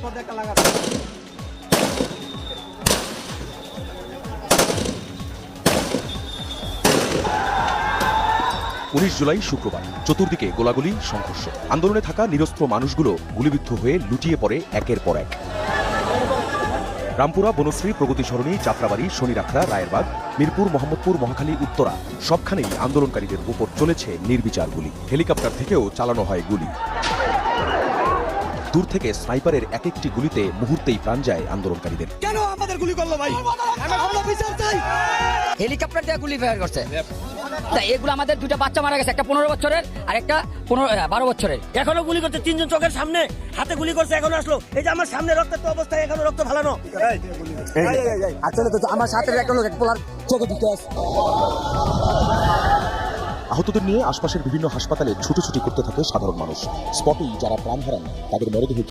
19 জুলাই শুক্রবার চতুর্দিকে গোলাগুলি সংঘর্ষ। আন্দোলনে থাকা নিরস্ত্র মানুষগুলো গুলিবিদ্ধ হয়ে লুটিয়ে পড়ে একের পর এক। রামপুরা, বনশ্রী, প্রগতি সরণি, যাত্রাবাড়ি, শনিরাখড়া, রায়েরবাগ, মিরপুর, মোহাম্মদপুর, মহাখালী, উত্তরা সবখানেই আন্দোলনকারীদের উপর চলেছে নির্বিচার গুলি। হেলিকপ্টার থেকেও চালানো হয় গুলি। দূর থেকে স্নাইপারের এক একটি গুলিতে মুহূর্তেই প্রাণ যায় আন্দোলনকারীদের। কেন আমাদের গুলি করলো ভাই? আমরা বিচার চাই। হেলিকপ্টার দিয়ে গুলি ফায়ার করছে। এগুলো আমাদের দুটো বাচ্চা মারা গেছে, একটা 15 বছরের আর একটা 12 বছরের। এখনো গুলি করছে, তিনজন চোখের সামনে হাতে গুলি করছে, এখনো আসলো। এই যে আমার সামনে রক্তাক্ত অবস্থায় এখনো রক্ত ফালানো। আসলে তো আমার সাথে একটা লোক পোলার চোখে ঢুকে আছে। আহতদের নিয়ে আশপাশের বিভিন্ন হাসপাতালে ছুটোছুটি করতে থাকে সাধারণ মানুষ। স্পটেই যারা প্রাণ হারান তাদের মরদেহ